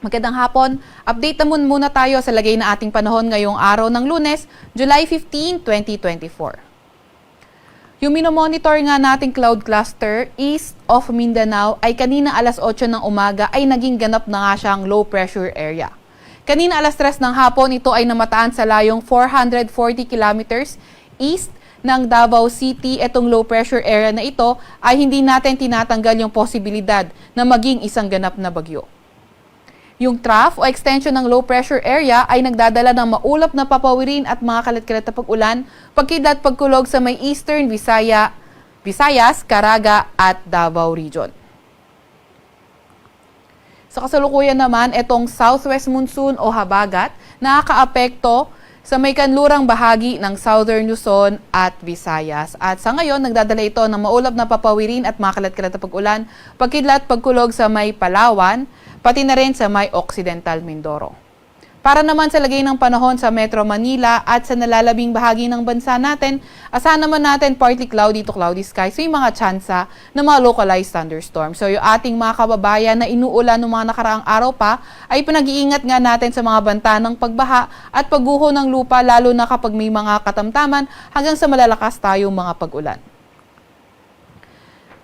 Magandang hapon. Update naman muna tayo sa lagay na ating panahon ngayong araw ng Lunes, July 15, 2024. Yung minomonitor nga nating cloud cluster east of Mindanao ay kanina alas 8 ng umaga ay naging ganap na nga siyang low pressure area. Kanina alas 3 ng hapon ito ay namataan sa layong 440 kilometers east ng Davao City. Itong low pressure area na ito ay hindi natin tinatanggal yung posibilidad na maging isang ganap na bagyo. Yung trough o extension ng low pressure area ay nagdadala ng maulap na papawirin at mga kalat-kalat na pag-ulan, pagkidlat pagkulog sa may Eastern Visayas, Caraga at Davao Region. Sa kasalukuyan naman, itong southwest monsoon o habagat nakakaapekto sa may kanlurang bahagi ng Southern Luzon at Visayas. At sa ngayon, nagdadala ito ng maulap na papawirin at mga kalat-kalat na pag-ulan, pagkidlat pagkulog sa may Palawan, pati na rin sa may Occidental Mindoro. Para naman sa lagay ng panahon sa Metro Manila at sa nalalabing bahagi ng bansa natin, asahan naman natin partly cloudy to cloudy skies, so yung mga tsansa ng mga localized thunderstorms. So yung ating mga kababayan na inuulan ng mga nakaraang araw pa, ay pinag-iingat nga natin sa mga banta ng pagbaha at pagguho ng lupa, lalo na kapag may mga katamtaman hanggang sa malalakas tayong mga pag-ulan.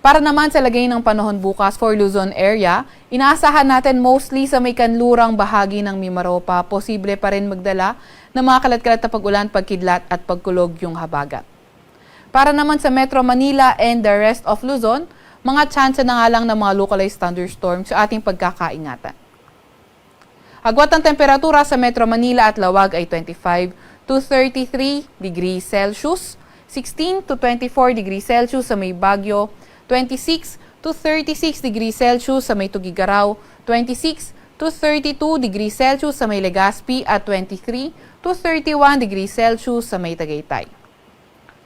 Para naman sa lagay ng panahon bukas for Luzon area, inaasahan natin mostly sa may kanlurang bahagi ng Mimaropa, posible pa rin magdala ng mga kalat-kalat na pag-ulan, pagkidlat at pagkulog yung habagat. Para naman sa Metro Manila and the rest of Luzon, mga tsansa na nga lang ng mga localized thunderstorms sa ating pagkakaingatan. Agwat ng temperatura sa Metro Manila at Lawag ay 25 to 33 degrees Celsius, 16 to 24 degrees Celsius sa may Baguio, 26 to 36 degrees Celsius sa may Tugigaraw, 26 to 32 degrees Celsius sa may Legazpi at 23 to 31 degrees Celsius sa may Tagaytay.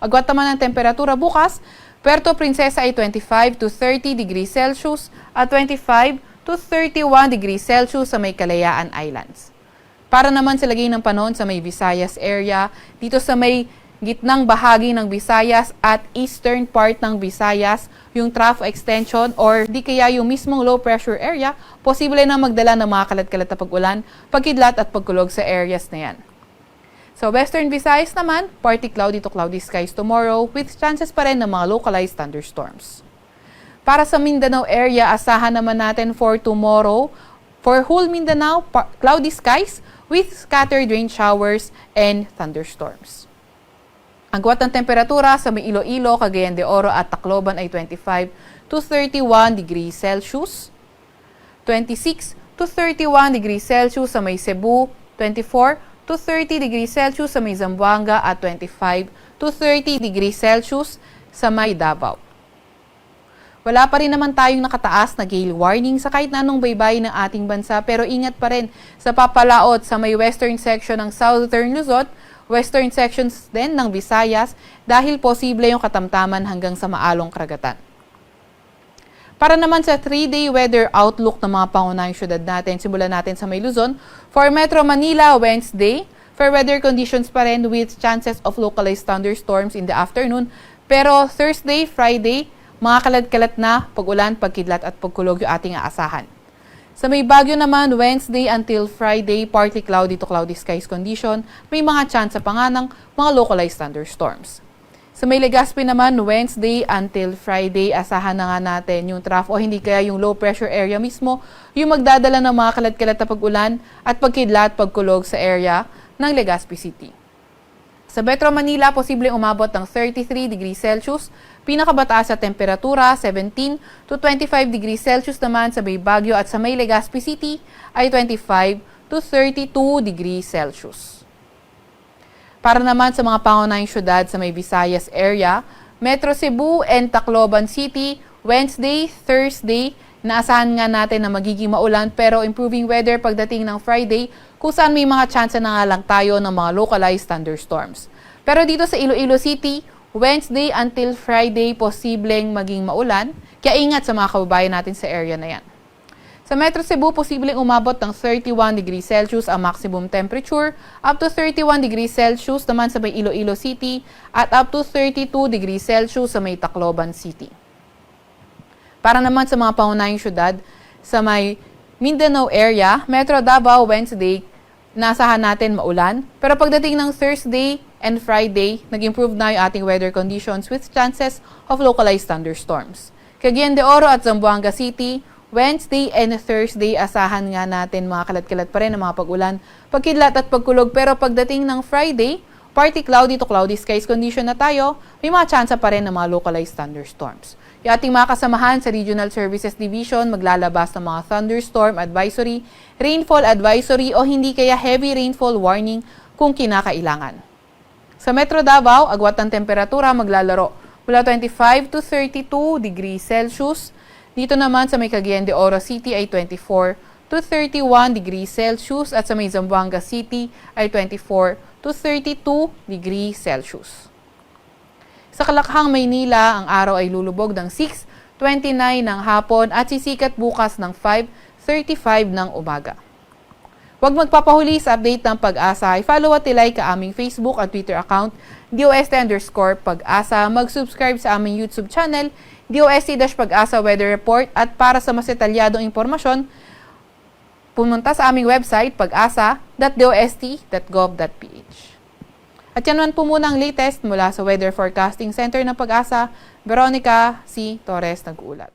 Agwat naman ang temperatura bukas, Puerto Princesa ay 25 to 30 degrees Celsius at 25 to 31 degrees Celsius sa may Kalayaan Islands. Para naman sa lagay ng panahon sa may Visayas area, dito sa may gitnang bahagi ng Visayas at eastern part ng Visayas, yung trough extension or di kaya yung mismong low pressure area, posible na magdala ng mga kalat-kalat na pag-ulan, pagkidlat at pagkulog sa areas na yan. So western Visayas naman, partly cloudy to cloudy skies tomorrow with chances pa rin ng mga localized thunderstorms. Para sa Mindanao area, asahan naman natin for tomorrow, for whole Mindanao, cloudy skies with scattered rain showers and thunderstorms. Ang agwat ng temperatura sa may Iloilo, Cagayan de Oro at Tacloban ay 25 to 31 degrees Celsius, 26 to 31 degrees Celsius sa may Cebu, 24 to 30 degrees Celsius sa may Zamboanga at 25 to 30 degrees Celsius sa may Davao. Wala pa rin naman tayong nakataas na gale warning sa kahit na anong baybayin ng ating bansa, pero ingat pa rin sa papalaot sa may western section ng Southern Luzon, western sections din ng Visayas dahil posible yung katamtaman hanggang sa maalong karagatan. Para naman sa 3-day weather outlook ng mga pangunahing syudad natin, simulan natin sa may Luzon. For Metro Manila, Wednesday, fair weather conditions pa rin with chances of localized thunderstorms in the afternoon. Pero Thursday, Friday, mga kalat-kalat na pag-ulan, pagkidlat at pagkulog yung ating aasahan. Sa may Baguio naman, Wednesday until Friday, partly cloudy to cloudy skies condition, may mga tsansa pa nga ng mga localized thunderstorms. Sa may Legazpi naman, Wednesday until Friday, asahan na nga natin yung trough o hindi kaya yung low pressure area mismo, yung magdadala ng mga kalat-kalat na pag-ulan at pagkidlat pagkulog sa area ng Legazpi City. Sa Metro Manila, posibleng umabot ng 33 degrees Celsius, pinakabataas sa temperatura, 17 to 25 degrees Celsius naman sa may Baguio at sa may Legazpi City ay 25 to 32 degrees Celsius. Para naman sa mga pangunahing syudad sa may Visayas area, Metro Cebu and Tacloban City, Wednesday, Thursday, naasahan nga natin na magiging maulan pero improving weather pagdating ng Friday kung saan may mga chance na nga lang tayo ng mga localized thunderstorms. Pero dito sa Iloilo City, Wednesday until Friday posibleng maging maulan, kaya ingat sa mga kababayan natin sa area na yan. Sa Metro Cebu, posibleng umabot ng 31 degrees Celsius ang maximum temperature, up to 31 degrees Celsius naman sa may Iloilo City, at up to 32 degrees Celsius sa may Tacloban City. Para naman sa mga pangunahing syudad, sa may Mindanao area, Metro Davao, Wednesday, inasahan natin maulan. Pero pagdating ng Thursday and Friday, nag-improve na yung ating weather conditions with chances of localized thunderstorms. Cagayan de Oro at Zamboanga City, Wednesday and Thursday, asahan nga natin mga kalat-kalat pa rin ng mga pag-ulan, pagkidlat at pagkulog. Pero pagdating ng Friday, partly cloudy to cloudy skies condition na tayo, may mga tsansa pa rin ng mga localized thunderstorms. Yung ating mga kasamahan sa Regional Services Division maglalabas ng mga thunderstorm advisory, rainfall advisory o hindi kaya heavy rainfall warning kung kinakailangan. Sa Metro Davao, agwat ng temperatura maglalaro mula 25 to 32 degrees Celsius. Dito naman sa may Cagayan de Oro City ay 24 to 31 degrees Celsius at sa may Zamboanga City ay 24 to 32 degrees Celsius. Sa Kalakhang, Maynila, ang araw ay lulubog ng 6:29 ng hapon at sisikat bukas ng 5:35 ng umaga. Huwag magpapahuli sa update ng Pag-asa. I-follow at ilike ka aming Facebook at Twitter account, DOST_Pag-asa. Mag-subscribe sa aming YouTube channel, DOST-Pag-asa Weather Report. At para sa mas detalyadong impormasyon, pumunta sa aming website, pag-asa.dost.gov.ph. At yan man po muna ang latest mula sa Weather Forecasting Center ng Pag-asa. Veronica C. Torres nag-uulat.